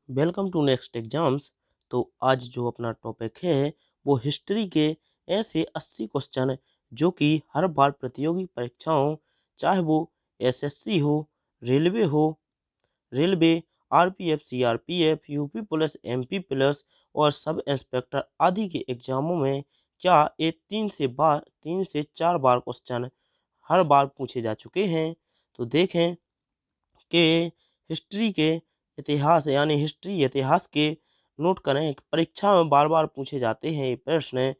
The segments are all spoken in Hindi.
Welcome to next exams. तो आज जो अपना टॉपिक है वो हिस्ट्री के ऐसे 80 क्वेश्चन जो कि हर बार प्रतियोगी परीक्षाओं, चाहे वो एसएससी हो, रेलवे हो, railway, RPF, CRPF, UP police, MP police और सब इंस्पेक्टर आदि के एग्जामों में क्या ये 3 से 4 बार क्वेश्चन हर बार पूछे जा चुके हैं। तो देखें के हिस्ट्री के इतिहास यानी हिस्ट्री इतिहास के नोट करें। परीक्षा में बार बार पूछे जाते हैं ये प्रश्न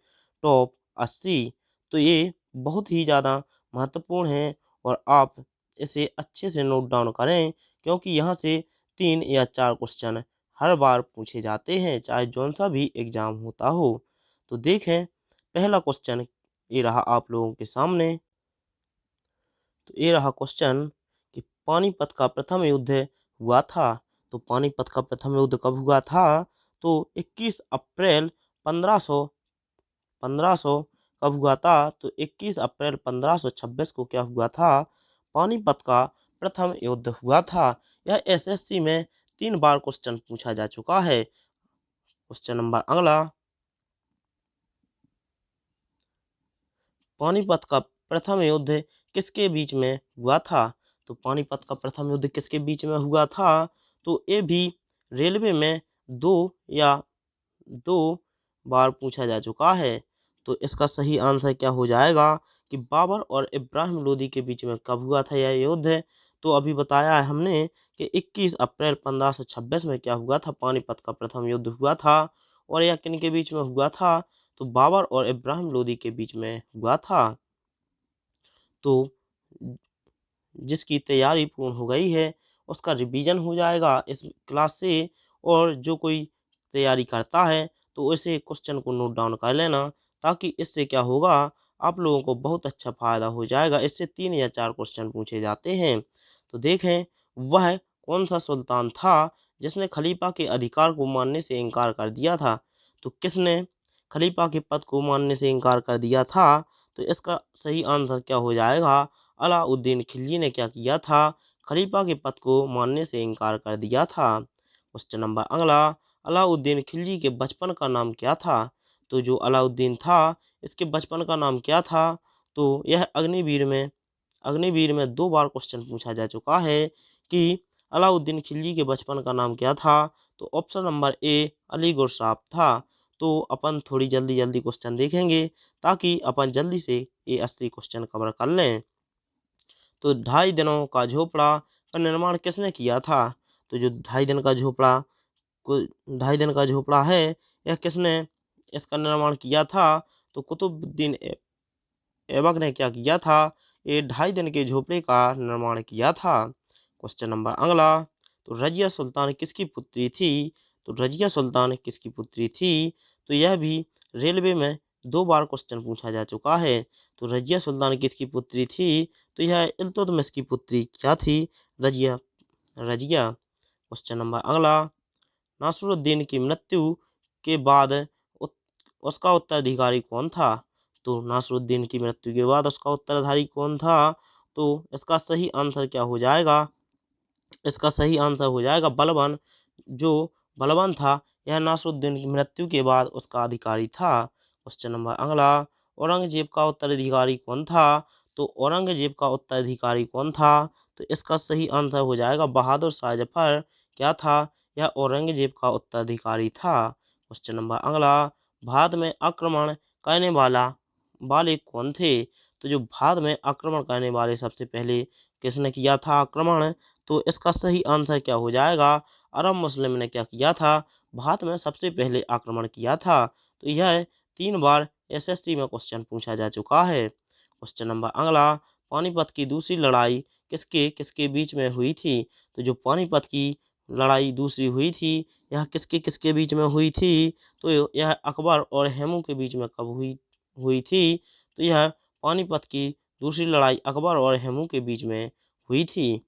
टॉप 80। तो ये बहुत ही ज़्यादा महत्वपूर्ण है और आप इसे अच्छे से नोट डाउन करें, क्योंकि यहाँ से 3 या 4 क्वेश्चन हर बार पूछे जाते हैं, चाहे जौन सा भी एग्ज़ाम होता हो। तो देखें, पहला क्वेश्चन ये रहा आप लोगों के सामने। तो ये रहा क्वेश्चन कि पानीपत का प्रथम युद्ध हुआ था। तो पानीपत का प्रथम युद्ध कब हुआ था? तो 21 अप्रैल 1500 1500 कब हुआ था? तो 21 अप्रैल 1526 को क्या हुआ था? पानीपत का प्रथम युद्ध हुआ था। यह एसएससी में 3 बार क्वेश्चन पूछा जा चुका है। क्वेश्चन नंबर अगला, पानीपत का प्रथम युद्ध किसके बीच में हुआ था? तो पानीपत का प्रथम युद्ध किसके बीच में हुआ था? तो ये भी रेलवे में दो या दो बार पूछा जा चुका है। तो इसका सही आंसर क्या हो जाएगा कि बाबर और इब्राहिम लोदी के बीच में कब हुआ था यह युद्ध? तो अभी बताया है हमने कि 21 अप्रैल 1526 में क्या हुआ था, पानीपत का प्रथम युद्ध हुआ था। और यह किन के बीच में हुआ था? तो बाबर और इब्राहिम लोदी के बीच में हुआ था। तो जिसकी तैयारी पूर्ण हो गई है उसका रिवीजन हो जाएगा इस क्लास से। और जो कोई तैयारी करता है तो इसे क्वेश्चन को नोट डाउन कर लेना, ताकि इससे क्या होगा, आप लोगों को बहुत अच्छा फायदा हो जाएगा। इससे 3 या 4 क्वेश्चन पूछे जाते हैं। तो देखें, वह कौन सा सुल्तान था जिसने खलीफा के अधिकार को मानने से इनकार कर दिया था? तो किसने खलीफा के पद को मानने से इनकार कर दिया था? तो इसका सही आंसर क्या हो जाएगा? अलाउद्दीन खिलजी ने क्या किया था? खलीफा के पद को मानने से इनकार कर दिया था। क्वेश्चन नंबर अगला, अलाउद्दीन खिलजी के बचपन का नाम क्या था? तो जो अलाउद्दीन था इसके बचपन का नाम क्या था? तो यह अग्निवीर में 2 बार क्वेश्चन पूछा जा चुका है कि अलाउद्दीन खिलजी के बचपन का नाम क्या था? तो ऑप्शन नंबर ए अली गुरसाब था। तो अपन थोड़ी जल्दी जल्दी क्वेश्चन देखेंगे ताकि अपन जल्दी से ये 80 क्वेश्चन कवर कर लें। तो 2.5 दिनों का झोपड़ा का निर्माण किसने किया था? तो जो 2.5 दिन का झोपड़ा है, यह किसने इसका निर्माण किया था? तो कुतुबुद्दीन ऐबक ने क्या किया था? ये 2.5 दिन के झोपड़े का निर्माण किया था। क्वेश्चन नंबर अगला, तो रजिया सुल्तान किसकी पुत्री थी? तो रजिया सुल्तान किसकी पुत्री थी? तो यह भी रेलवे में 2 बार क्वेश्चन पूछा जा चुका है। तो रजिया सुल्तान किसकी पुत्री थी? तो यह इल्तुतमिश की पुत्री क्या थी? रजिया रजिया क्वेश्चन नंबर अगला, नासरुद्दीन की मृत्यु के बाद उत- उसका उत्तराधिकारी कौन था? तो नासरुद्दीन की मृत्यु के बाद उसका उत्तराधिकारी कौन था? तो इसका सही आंसर क्या हो जाएगा? इसका सही आंसर हो जाएगा बलबन। जो बलबन था, यह नासरुद्दीन की मृत्यु के बाद उसका अधिकारी था। क्वेश्चन नंबर अगला, औरंगजेब का उत्तराधिकारी कौन था? तो औरंगजेब का उत्तराधिकारी कौन था? तो इसका सही आंसर हो जाएगा बहादुर शाह जफर। क्या था? यह औरंगजेब का उत्तराधिकारी था। क्वेश्चन नंबर अगला, भारत में आक्रमण करने वाले कौन थे? तो जो भारत में आक्रमण करने वाले सबसे पहले किसने किया था आक्रमण? तो इसका सही आंसर क्या हो जाएगा? अरब मुस्लिम ने क्या किया था? भारत में सबसे पहले आक्रमण किया था। तो यह 3 बार एसएससी में क्वेश्चन पूछा जा चुका है। क्वेश्चन नंबर अगला, पानीपत की दूसरी लड़ाई किसके किसके बीच में हुई थी? तो जो पानीपत की लड़ाई दूसरी हुई थी, यह किसके किसके बीच में हुई थी? तो यह अकबर और हेमू के बीच में कब हुई हुई थी? तो यह पानीपत की दूसरी लड़ाई अकबर और हेमू के बीच में हुई थी।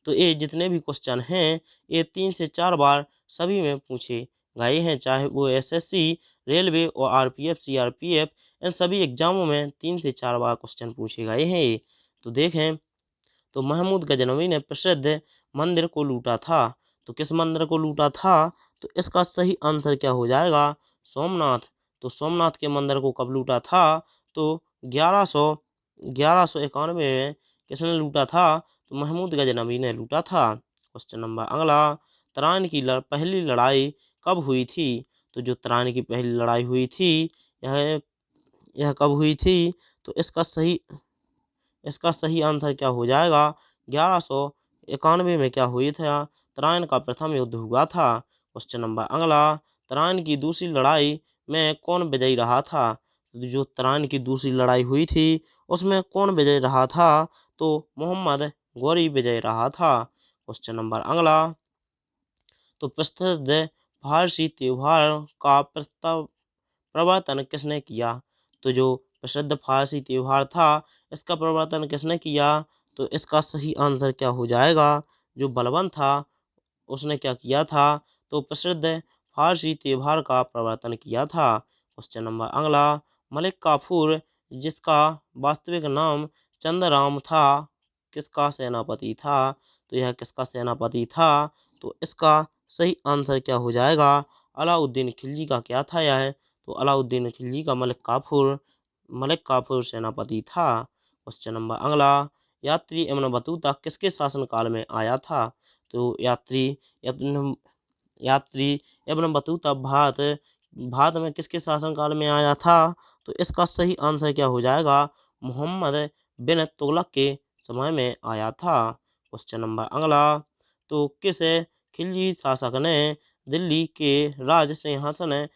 तो ये जितने भी क्वेश्चन हैं, ये 3 से 4 बार सभी में पूछे गए हैं, चाहे वो एसएससी, रेलवे और आरपीएफ, सीआरपीएफ, इन सभी एग्जामों में 3 से 4 बार क्वेश्चन पूछे गए हैं। तो देखें, तो महमूद गजनवी ने प्रसिद्ध मंदिर को लूटा था। तो किस मंदिर को लूटा था? तो इसका सही आंसर क्या हो जाएगा? सोमनाथ। तो सोमनाथ के मंदिर को कब लूटा था? तो 1191 में किसने लूटा था? तो महमूद गजनवी ने लूटा था। क्वेश्चन नंबर अगला, तराइन की पहली लड़ाई कब हुई थी? तो जो तराइन की पहली लड़ाई हुई थी, यह यह कब हुई थी? तो इसका सही आंसर क्या हो जाएगा? 1191 में क्या हुई था? तराइन का प्रथम युद्ध हुआ था। क्वेश्चन नंबर अगला, तराइन की दूसरी लड़ाई में कौन विजयी रहा था? तो जो तराइन की दूसरी लड़ाई हुई थी, उसमें कौन विजयी रहा था? तो मोहम्मद गौरी विजयी रहा था। क्वेश्चन नंबर अगला, तो प्रसिद्ध फारसी त्योहार का प्रवर्तन किसने किया? तो जो प्रसिद्ध फारसी त्योहार था, इसका प्रवर्तन किसने किया? तो इसका सही आंसर क्या हो जाएगा? जो बलबन था, उसने क्या किया था? तो प्रसिद्ध फारसी त्योहार का प्रवर्तन किया था। क्वेश्चन नंबर अगला, मलिक काफूर, जिसका वास्तविक नाम चंद्रराम था, किसका सेनापति था? तो यह किसका सेनापति था? तो इसका सही आंसर क्या हो जाएगा? अलाउद्दीन खिलजी का क्या था यह? तो अलाउद्दीन खिलजी का मलिक काफूर सेनापति था। क्वेश्चन नंबर अगला, यात्री इब्न बतूता किसके शासनकाल में आया था? तो इब्न यात्री इब्न बतूता भारत में किसके शासनकाल में आया था? तो इसका सही आंसर क्या हो जाएगा? मोहम्मद बिन तुगलक के समय में आया था। क्वेश्चन नंबर अगला, तो किस खिलजी शासक ने दिल्ली के राज सिंहासन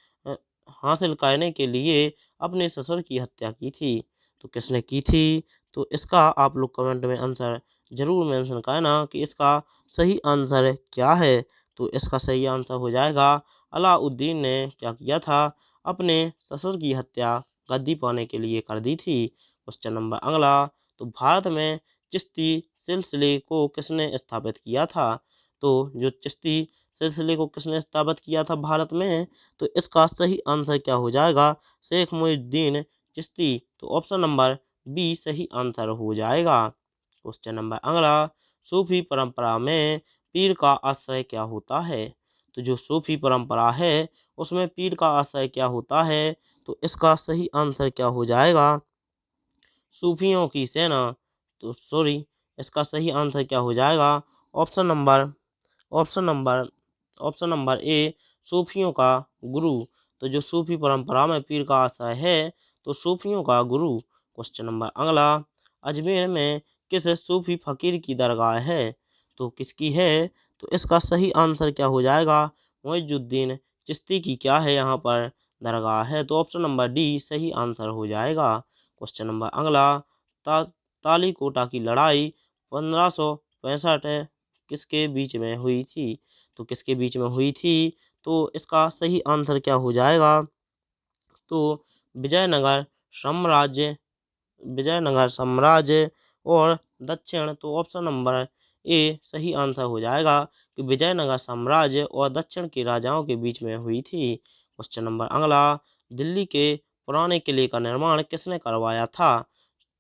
हासिल करने के लिए अपने ससुर की हत्या की थी? तो किसने की थी? तो इसका आप लोग कमेंट में आंसर जरूर मेंशन करना कि इसका सही आंसर क्या है। तो इसका सही आंसर हो जाएगा, अलाउद्दीन ने क्या किया था? अपने ससुर की हत्या गद्दी पाने के लिए कर दी थी। क्वेश्चन नंबर अगला, तो भारत में चिश्ती सिलसिले को किसने स्थापित किया था? तो जो चिश्ती सिलसिले को किसने स्थापित किया था भारत में? तो इसका सही आंसर क्या हो जाएगा? शेख मुहिउद्दीन चिश्ती। तो ऑप्शन नंबर बी सही आंसर हो जाएगा। क्वेश्चन नंबर अगला, सूफी परंपरा में पीर का आश्रय क्या होता है? तो जो सूफी परंपरा है, उसमें पीर का आश्रय क्या होता है? तो इसका सही आंसर क्या हो जाएगा? सूफियों की सेना। तो सॉरी, इसका सही आंसर क्या हो जाएगा? Option number option number option number A, सूफियों का गुरु। तो जो सूफी परंपरा में पीर का आश्रय है, तो सूफियों का गुरु। क्वेश्चन नंबर अगला, अजमेर में किस सूफी फकीर की दरगाह है? तो किसकी है? तो इसका सही आंसर क्या हो जाएगा? मुइजुद्दीन चिश्ती की क्या है यहाँ पर? दरगाह है। तो ऑप्शन नंबर डी सही आंसर हो जाएगा। क्वेश्चन नंबर अगला, ता, तालीकोटा की लड़ाई 1565 किसके बीच में हुई थी? तो किसके बीच में हुई थी? तो इसका सही आंसर क्या हो जाएगा? तो विजयनगर साम्राज्य विजयनगर साम्राज्य और दक्षिण। तो ऑप्शन नंबर ए सही आंसर हो जाएगा कि विजयनगर साम्राज्य और दक्षिण के राजाओं के बीच में हुई थी। क्वेश्चन नंबर अगला, दिल्ली के पुराने किले का निर्माण किसने करवाया था?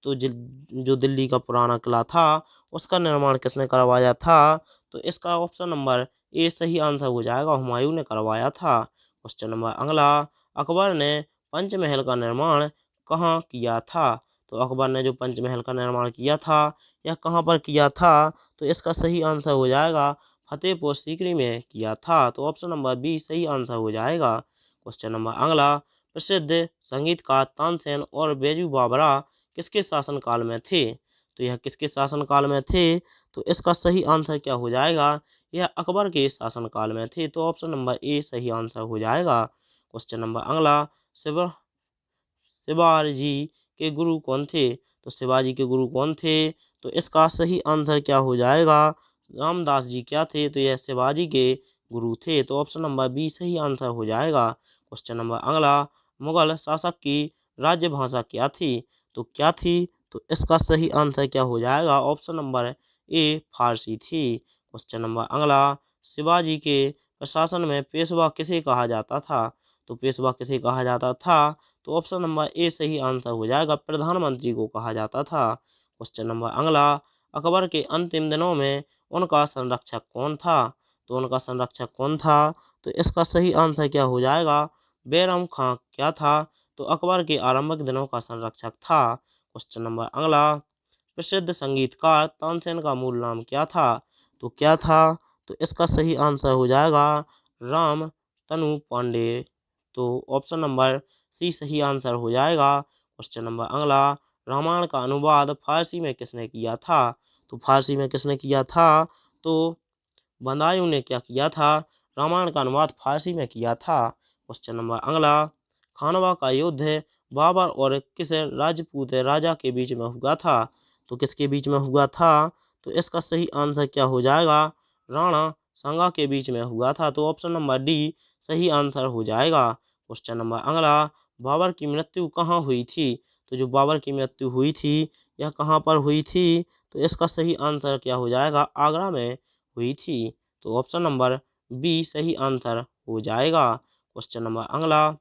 तो जो दिल्ली का पुराना किला था, उसका निर्माण किसने करवाया था? तो इसका ऑप्शन नंबर ए सही आंसर हो जाएगा, हुमायूं ने करवाया था। क्वेश्चन नंबर अगला, अकबर ने पंचमहल का निर्माण कहाँ किया था? तो अकबर ने जो पंचमहल का निर्माण किया था, यह कहाँ पर किया था? तो इसका सही आंसर हो जाएगा, फतेहपुर सीकरी में किया था। तो ऑप्शन नंबर बी सही आंसर हो जाएगा। क्वेश्चन नंबर अगला, प्रसिद्ध संगीतकार तानसेन और बैजू बावरा किसके शासनकाल में थे? तो यह किसके शासनकाल में थे? तो इसका सही आंसर क्या हो जाएगा? यह अकबर के शासनकाल में थे। तो ऑप्शन नंबर ए सही आंसर हो जाएगा। क्वेश्चन नंबर अगला, शिव शिवाजी के गुरु कौन थे? तो शिवाजी के गुरु कौन थे? तो इसका सही आंसर क्या हो जाएगा? रामदास जी क्या थे? तो यह शिवाजी के गुरु थे। तो ऑप्शन नंबर बी सही आंसर हो जाएगा। क्वेश्चन नंबर अगला, मुगल शासक की राज्य भाषा क्या थी? तो क्या थी? तो इसका सही आंसर क्या हो जाएगा? ऑप्शन नंबर ए फारसी थी। क्वेश्चन नंबर अगला, शिवाजी के प्रशासन में पेशवा किसे कहा जाता था? तो पेशवा किसे कहा जाता था? तो ऑप्शन नंबर ए सही आंसर हो जाएगा, प्रधानमंत्री को कहा जाता था। क्वेश्चन नंबर अगला, अकबर के अंतिम दिनों में उनका संरक्षक कौन था? तो उनका संरक्षक कौन था? तो इसका सही आंसर क्या हो जाएगा? बैरम खां क्या था? तो अकबर के आरंभिक दिनों का संरक्षक था। क्वेश्चन नंबर अगला, प्रसिद्ध संगीतकार तानसेन का मूल नाम क्या था? तो क्या था? तो इसका सही आंसर हो जाएगा राम तनु पांडे। तो ऑप्शन नंबर सी सही आंसर हो जाएगा। क्वेश्चन नंबर अगला, रामायण का अनुवाद फारसी में किसने किया था? तो फारसी में किसने किया था? तो बदायूं ने क्या किया था? रामायण का अनुवाद फारसी में किया था। क्वेश्चन नंबर अगला, खानवा का युद्ध बाबर और किस राजपूत राजा के बीच में हुआ था? तो किसके बीच में हुआ था? तो इसका सही आंसर क्या हो जाएगा? राणा सांगा के बीच में हुआ था। तो ऑप्शन नंबर डी सही आंसर हो जाएगा। क्वेश्चन नंबर अगला, बाबर की मृत्यु कहाँ हुई थी? तो जो बाबर की मृत्यु हुई थी यह कहाँ पर हुई थी? तो इसका सही आंसर क्या हो जाएगा? आगरा में हुई थी। तो ऑप्शन नंबर बी सही आंसर हो जाएगा। क्वेश्चन नंबर अगला,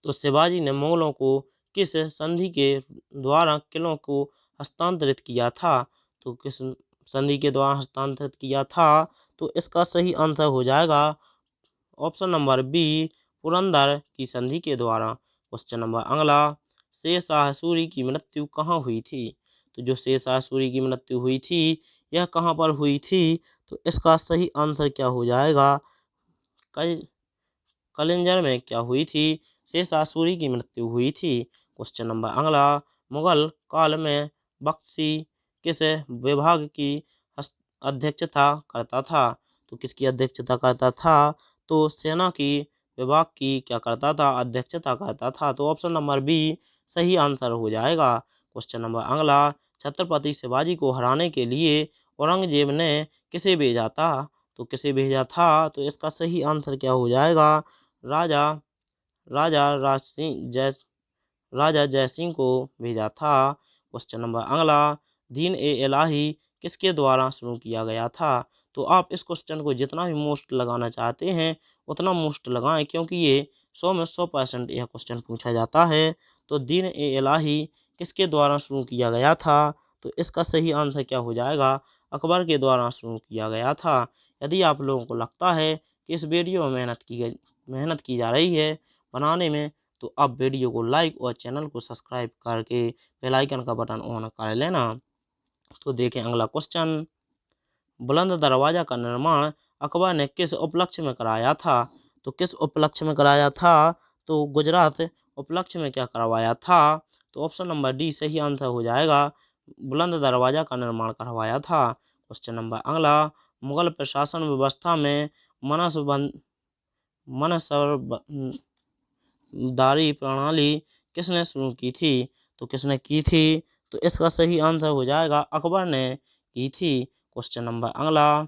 तो शिवाजी ने मुगलों को किस संधि के द्वारा किलों को हस्तांतरित किया था? तो किस संधि के द्वारा हस्तांतरित किया था? तो इसका सही आंसर हो जाएगा ऑप्शन नंबर बी पुरंदर की संधि के द्वारा। क्वेश्चन नंबर अगला, शेर शाह सूरी की मृत्यु कहाँ हुई थी? तो जो शेर शाह सूरी की मृत्यु हुई थी यह कहाँ पर हुई थी? तो इसका सही आंसर क्या हो जाएगा? कलिंजर में क्या हुई थी? शेषासुरी की मृत्यु हुई थी। क्वेश्चन नंबर अगला, मुगल काल में बख्शी किस विभाग की अध्यक्षता करता था? तो किसकी अध्यक्षता करता था? तो सेना की विभाग की क्या करता था? अध्यक्षता करता था। तो ऑप्शन नंबर बी सही आंसर हो जाएगा। क्वेश्चन नंबर अगला, छत्रपति शिवाजी को हराने के लिए औरंगजेब ने किसे भेजा था? तो किसे भेजा था? तो इसका सही आंसर क्या हो जाएगा? राजा राजा राज सिंह जय राजा जय सिंह को भेजा था। क्वेश्चन नंबर अगला, दीन ए इलाही किसके द्वारा शुरू किया गया था? तो आप इस क्वेश्चन को जितना भी मोस्ट लगाना चाहते हैं उतना मोस्ट लगाएं, क्योंकि ये 100 में 100% यह क्वेश्चन पूछा जाता है। तो दीन ए इलाही किसके द्वारा शुरू किया गया था? तो इसका सही आंसर क्या हो जाएगा? अकबर के द्वारा शुरू किया गया था। यदि आप लोगों को लगता है कि इस वीडियो में मेहनत की जा रही है बनाने में, तो आप वीडियो को लाइक और चैनल को सब्सक्राइब करके बेल आइकन का बटन ऑन कर लेना। तो देखें अगला क्वेश्चन, बुलंद दरवाजा का निर्माण अकबर ने किस उपलक्ष्य में कराया था? तो किस उपलक्ष्य में कराया था? तो गुजरात उपलक्ष्य में क्या करवाया था? तो ऑप्शन नंबर डी सही आंसर हो जाएगा। बुलंद दरवाजा का निर्माण करवाया था। क्वेश्चन नंबर अगला, मुगल प्रशासन व्यवस्था में मनसबदारी प्रणाली किसने शुरू की थी? तो किसने की थी? तो इसका सही आंसर हो जाएगा अकबर ने की थी। क्वेश्चन नंबर अगला,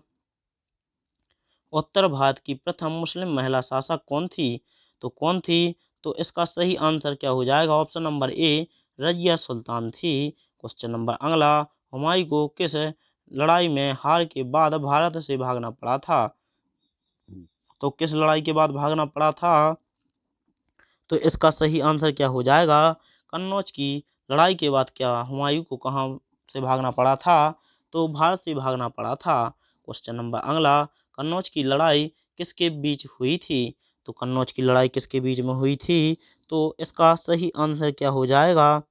उत्तर भारत की प्रथम मुस्लिम महिला शासक कौन थी? तो कौन थी? तो इसका सही आंसर क्या हो जाएगा? ऑप्शन नंबर ए रजिया सुल्तान थी। क्वेश्चन नंबर अगला, हुमायूं को किस लड़ाई में हार के बाद भारत से भागना पड़ा था? तो किस लड़ाई के बाद भागना पड़ा था? तो इसका सही आंसर क्या हो जाएगा? कन्नौज की लड़ाई के बाद क्या हुमायूं को कहाँ से भागना पड़ा था? तो भारत से भागना पड़ा था। क्वेश्चन नंबर अगला, कन्नौज की लड़ाई किसके बीच हुई थी? तो कन्नौज की लड़ाई किसके बीच में हुई थी? तो इसका सही आंसर क्या हो जाएगा?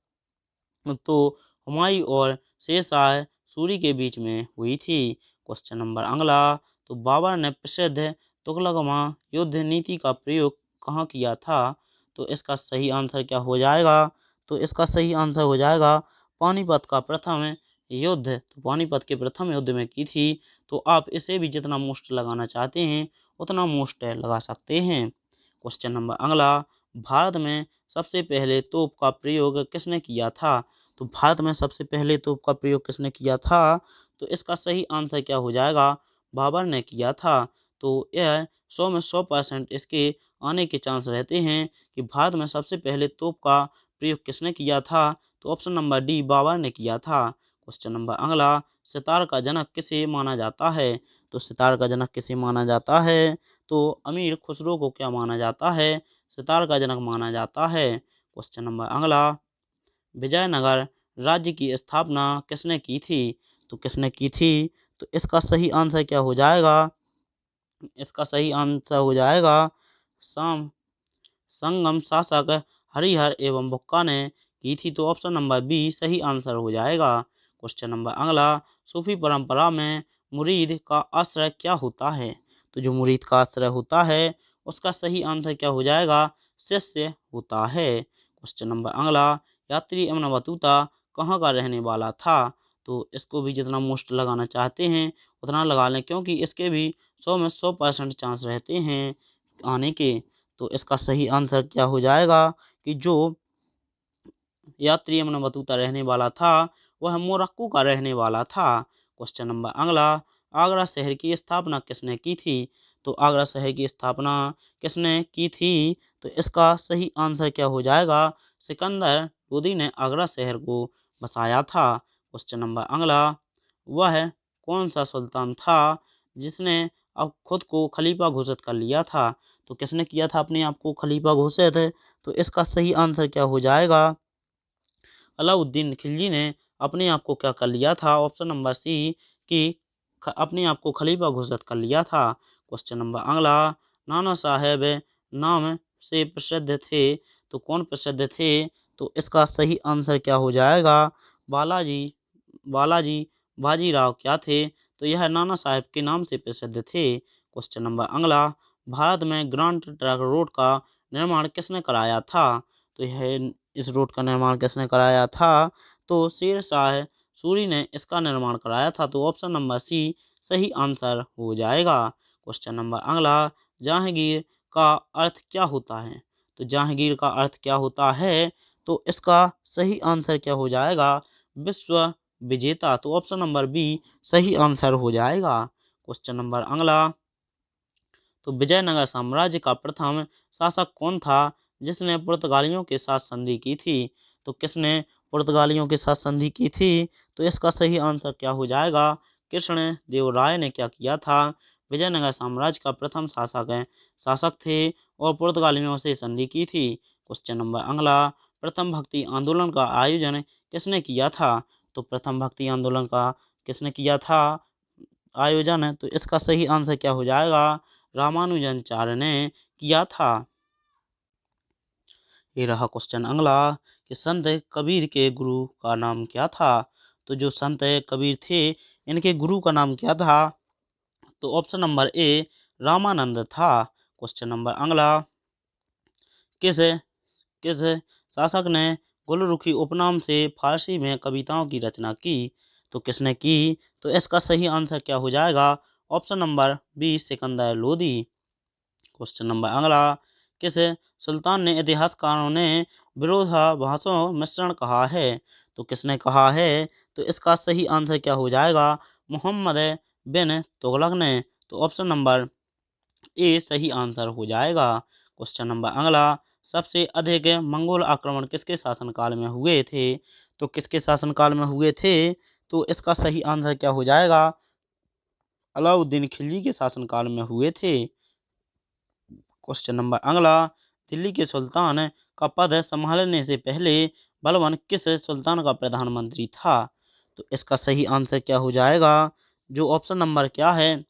तो हुमायूं और शेर शाह सूरी के बीच में हुई थी। क्वेश्चन नंबर अगला, तो बाबर ने प्रसिद्ध तुगलकमा युद्ध नीति का प्रयोग कहाँ किया था? तो इसका सही आंसर क्या हो जाएगा? तो इसका सही आंसर हो जाएगा पानीपत का प्रथम युद्ध। तो पानीपत के प्रथम युद्ध में की थी। तो आप इसे भी जितना मोस्ट लगाना चाहते हैं उतना मोस्ट लगा सकते हैं। क्वेश्चन नंबर अगला, भारत में सबसे पहले तोप का प्रयोग किसने किया था? तो भारत में सबसे पहले तोप का प्रयोग किसने किया था? तो इसका सही आंसर क्या हो जाएगा? बाबर ने किया था। तो यह 100 में 100% इसके आने के चांस रहते हैं कि भारत में सबसे पहले तोप का प्रयोग किसने किया था? तो ऑप्शन नंबर डी बाबर ने किया था। क्वेश्चन नंबर अगला, सितार का जनक किसे माना जाता है? तो सितार का जनक किसे माना जाता है? तो अमीर खुसरो को क्या माना जाता है? सितार का जनक माना जाता है। क्वेश्चन नंबर अगला, विजयनगर राज्य की स्थापना किसने की थी? तो किसने की थी? तो इसका सही आंसर क्या हो जाएगा? इसका सही आंसर हो जाएगा साम संगम शासक हरिहर एवं बुक्का ने की थी। तो ऑप्शन नंबर बी सही आंसर हो जाएगा। क्वेश्चन नंबर अगला, सूफी परंपरा में मुरीद का आश्रय क्या होता है? तो जो मुरीद का आश्रय होता है उसका सही आंसर क्या हो जाएगा? शिष्य होता है। क्वेश्चन नंबर अगला, यात्री एवं बतूता कहाँ का रहने वाला था? तो इसको भी जितना मोस्ट लगाना चाहते हैं उतना लगा लें, क्योंकि इसके भी 100 में 100% चांस रहते हैं आने के। तो इसका सही आंसर क्या हो जाएगा कि जो यात्री यमन बतूता रहने वाला था वह मोरक्को का रहने वाला था। क्वेश्चन नंबर अगला, आगरा शहर की स्थापना किसने की थी? तो आगरा शहर की स्थापना किसने की थी? तो इसका सही आंसर क्या हो जाएगा? सिकंदर लोदी ने आगरा शहर को बसाया था। क्वेश्चन नंबर अगला, वह कौन सा सुल्तान था जिसने अब खुद को खलीफा घोषित कर लिया था? तो किसने किया था अपने आप को खलीफा घोषित? तो इसका सही आंसर क्या हो जाएगा? अलाउद्दीन खिलजी ने अपने आप को क्या कर लिया था? ऑप्शन नंबर सी कि अपने आप को खलीफा घोषित कर लिया था। क्वेश्चन नंबर अगला, नाना साहेब नाम से प्रसिद्ध थे, तो कौन प्रसिद्ध थे? तो इसका सही आंसर क्या हो जाएगा? बालाजी बालाजी बाजीराव क्या थे? तो यह नाना साहेब के नाम से प्रसिद्ध थे। क्वेश्चन नंबर अगला, भारत में ग्रांड ट्रंक रोड का निर्माण किसने कराया था? तो यह इस रोड का निर्माण किसने कराया था? तो शेर शाह सूरी ने इसका निर्माण कराया था। तो ऑप्शन नंबर सी सही आंसर हो जाएगा। क्वेश्चन नंबर अगला, जहांगीर का अर्थ क्या होता है? तो जहांगीर का अर्थ क्या होता है? तो इसका सही आंसर क्या हो जाएगा? विश्व विजेता। तो ऑप्शन नंबर बी सही आंसर हो जाएगा। क्वेश्चन नंबर अगला, तो विजयनगर साम्राज्य का प्रथम शासक कौन था जिसने पुर्तगालियों के साथ संधि की थी? तो किसने पुर्तगालियों के साथ संधि की थी? तो इसका सही आंसर क्या हो जाएगा? कृष्ण देव राय ने क्या किया था? विजयनगर साम्राज्य का प्रथम शासक थे और पुर्तगालियों से संधि की थी। क्वेश्चन नंबर अगला, प्रथम भक्ति आंदोलन का आयोजन किसने किया था? तो प्रथम भक्ति आंदोलन का किसने किया था आयोजन? है तो इसका सही आंसर क्या हो जाएगा? रामानुजाचार्य ने किया था। ये रहा क्वेश्चन अगला कि संत कबीर के गुरु का नाम क्या था? तो जो संत कबीर थे इनके गुरु का नाम क्या था? तो ऑप्शन नंबर ए रामानंद था। क्वेश्चन नंबर अगला, किस किस शासक ने गुलरुखी उपनाम से फारसी में कविताओं की रचना की? तो किसने की? तो इसका सही आंसर क्या हो जाएगा? Option number B Sikandar Lodi. Question number अगला, किस सुल्तान ने इतिहासकारों ने विरोधाभासों मिश्रण कहा है? तो किसने कहा है? तो इसका सही आंसर क्या हो जाएगा? मोहम्मद बिन तुगलक ने। तो ऑप्शन नंबर ए सही आंसर हो जाएगा। क्वेश्चन नंबर अगला, सबसे अधिक मंगोल आक्रमण किसके शासनकाल में हुए थे? तो किसके शासनकाल में हुए थे? तो इसका सही आंसर क्या हो जाएगा? अलाउद्दीन खिलजी के शासनकाल में हुए थे। क्वेश्चन नंबर अगला, दिल्ली के सुल्तान का पद संभालने से पहले बलबन किस सुल्तान का प्रधानमंत्री था? तो इसका सही आंसर क्या हो जाएगा? जो ऑप्शन नंबर क्या है?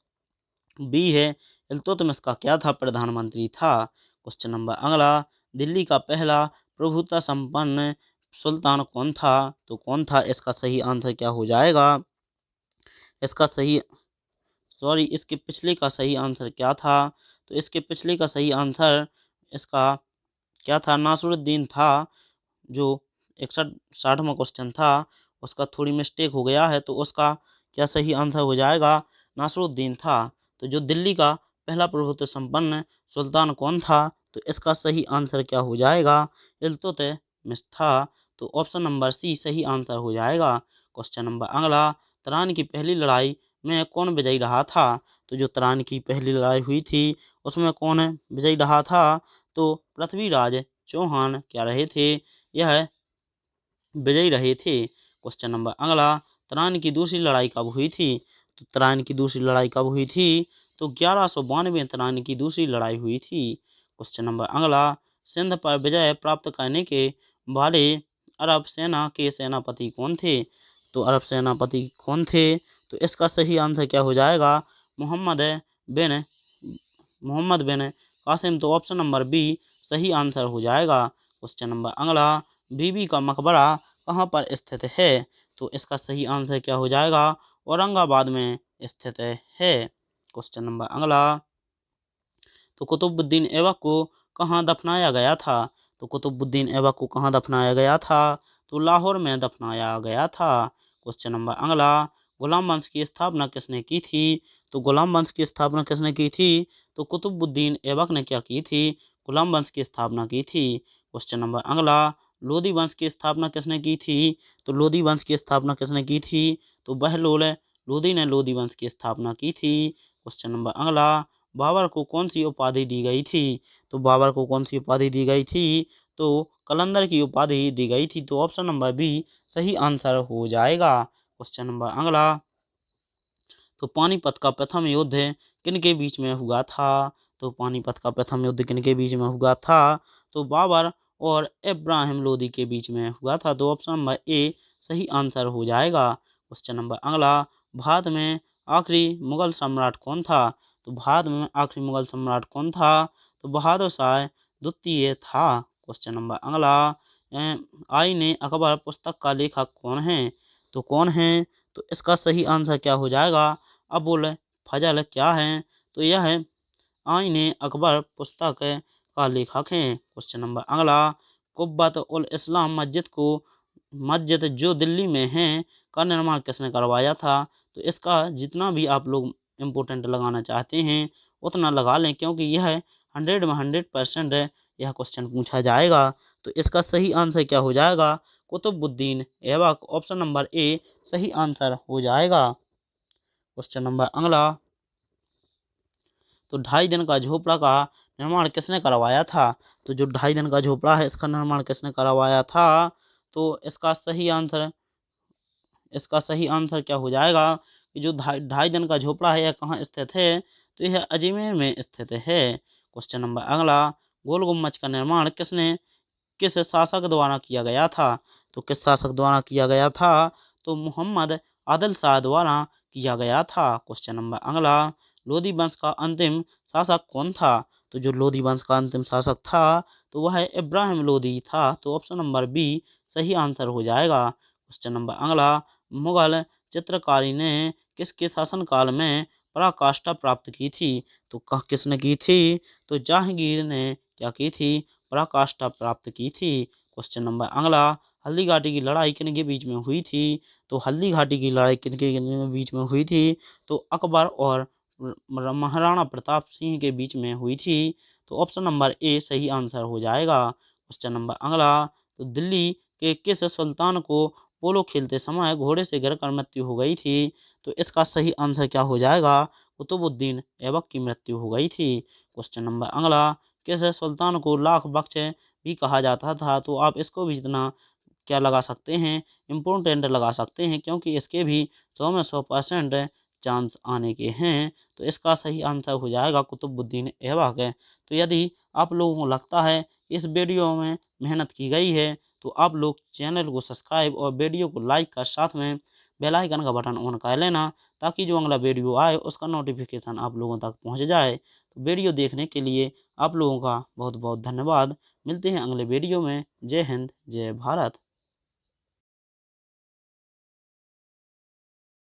बी है, इल्तुतमिश का क्या था? प्रधानमंत्री था। क्वेश्चन नंबर अगला, दिल्ली का पहला प्रभुता संपन्न सुल्तान कौन था? तो कौन था? इसका सही आंसर क्या हो जाएगा? इसका सही सॉरी इसके पिछले का सही आंसर क्या था? तो इसके पिछले का सही आंसर इसका क्या था? नासरुद्दीन था। जो 61-60वां क्वेश्चन था उसका थोड़ी मिस्टेक हो गया है, तो उसका क्या सही आंसर हो जाएगा? नासरुद्दीन था। तो जो दिल्ली का पहला प्रभुत्व संपन्न सुल्तान कौन था? तो इसका सही आंसर क्या हो जाएगा? इल्तुतमिश था। तो ऑप्शन नंबर सी सही आंसर हो जाएगा। क्वेश्चन नंबर अगला, तराइन की पहली लड़ाई में कौन विजयी रहा था? तो जो तराइन की पहली लड़ाई हुई थी उसमें कौन विजयी रहा था? तो पृथ्वीराज चौहान क्या रहे थे? यह विजयी रहे थे। क्वेश्चन नंबर अगला, तराइन की दूसरी लड़ाई कब हुई थी? तो तराइन की दूसरी लड़ाई कब हुई थी? तो 1192 तराइन की दूसरी लड़ाई हुई थी। क्वेश्चन नंबर अगला, सिंध पर विजय प्राप्त करने के वाले अरब सेना के सेनापति कौन थे? तो अरब सेनापति कौन थे? तो इसका सही आंसर क्या हो जाएगा? मोहम्मद बिन मोहम्मद बिन कासिम। तो ऑप्शन नंबर बी सही आंसर हो जाएगा। क्वेश्चन नंबर अगला, बीबी का मकबरा कहाँ पर स्थित है? तो इसका सही आंसर क्या हो जाएगा? औरंगाबाद में स्थित है। क्वेश्चन नंबर अगला, तो कुतुबुद्दीन ऐबक को कहाँ दफनाया गया था? तो कुतुबुद्दीन ऐबक को कहाँ दफनाया गया था? तो लाहौर में दफनाया गया था। क्वेश्चन नंबर अगला, गुलाम वंश की स्थापना किसने की थी? तो गुलाम वंश की स्थापना किसने की थी? तो कुतुबुद्दीन ऐबक ने क्या की थी? गुलाम वंश की स्थापना की थी। क्वेश्चन नंबर अगला, लोधी वंश की स्थापना किसने की थी? तो लोधी वंश की स्थापना किसने की थी? तो बहलोल लोधी ने लोधी वंश की स्थापना की थी। क्वेश्चन नंबर अगला, बाबर को कौन सी उपाधि दी गई थी? तो बाबर को कौन सी उपाधि दी गई थी? तो कलंदर की उपाधि दी गई थी। तो ऑप्शन नंबर बी सही आंसर हो जाएगा। क्वेश्चन नंबर अगला, तो पानीपत का प्रथम युद्ध किन के बीच में हुआ था? तो पानीपत का प्रथम युद्ध किन के बीच में हुआ था? तो बाबर और इब्राहिम लोदी के बीच में हुआ था। तो ऑप्शन नंबर ए सही आंसर हो जाएगा। क्वेश्चन नंबर अगला, भारत में आखिरी मुगल सम्राट कौन था? तो भारत में आखिरी मुगल सम्राट कौन था? तो बहादुर शाह द्वितीय था। क्वेश्चन नंबर अगला, आईने अकबर पुस्तक का लेखक कौन है? तो कौन है? तो इसका सही आंसर क्या हो जाएगा? अबुल फजल क्या है? तो यह है आईने अकबर पुस्तक का लेखक है। क्वेश्चन नंबर अगला, कुब्बत उल इस्लाम मस्जिद जो दिल्ली में है का निर्माण किसने करवाया था? तो इसका जितना भी आप लोग इम्पोर्टेंट लगाना चाहते हैं उतना लगा लें, क्योंकि यह 100 में 100% यह क्वेश्चन पूछा जाएगा। तो इसका सही आंसर क्या हो जाएगा? Qutubuddin Aibak. Option number A सही आंसर हो जाएगा। क्वेश्चन नंबर अगला, तो 2.5 दिन का झोपड़ा का निर्माण किसने करवाया था? तो जो 2.5 दिन का झोपड़ा है इसका निर्माण किसने करवाया था? तो इसका सही आंसर क्या हो जाएगा कि जो 2.5 दिन का झोपड़ा है यह कहाँ स्थित है? तो यह अजमेर में स्थित है। क्वेश्चन नंबर अगला, गोल गुम्बज का निर्माण किस शासक द्वारा किया गया था? तो किस शासक द्वारा किया गया था? तो मोहम्मद आदिल शाह द्वारा किया गया था। क्वेश्चन नंबर अगला, लोधी वंश का अंतिम शासक कौन था? तो जो लोधी वंश का अंतिम शासक था तो वह इब्राहिम लोधी था। तो ऑप्शन नंबर बी सही आंसर हो जाएगा। क्वेश्चन नंबर अगला, मुगल चित्रकारी ने किसके शासनकाल में पराकाष्ठा प्राप्त की थी? तो किसने की थी? तो जहांगीर ने क्या की थी? पराकाष्ठा प्राप्त की थी। क्वेश्चन नंबर अगला, हल्दी घाटी की लड़ाई किन के बीच में हुई थी? तो हल्दी घाटी की लड़ाई किन के बीच में हुई थी? तो अकबर और महाराणा प्रताप सिंह के बीच में हुई थी। तो ऑप्शन नंबर ए सही आंसर हो जाएगा। क्वेश्चन नंबर अगला, तो दिल्ली के किस सुल्तान को पोलो खेलते समय घोड़े से गिरकर मृत्यु हो गई थी? तो इसका सही आंसर क्या हो जाएगा? कुतुबुद्दीन ऐबक की मृत्यु हो गई थी। क्वेश्चन नंबर अगला, किस सुल्तान को लाख बख्श भी कहा जाता था? तो आप इसको भी जितना क्या लगा सकते हैं, इम्पोर्टेंट लगा सकते हैं, क्योंकि इसके भी 100% चांस आने के हैं। तो इसका सही आंसर हो जाएगा कुतुबुद्दीन ऐबक है। तो यदि आप लोगों को लगता है इस वीडियो में मेहनत की गई है तो आप लोग चैनल को सब्सक्राइब और वीडियो को लाइक कर साथ में बेल आइकन का बटन ऑन कर लेना, ताकि जो अगला वीडियो आए उसका नोटिफिकेशन आप लोगों तक पहुंच जाए। तो वीडियो देखने के लिए आप लोगों का बहुत बहुत धन्यवाद। मिलते हैं अगले वीडियो में। जय हिंद, जय भारत।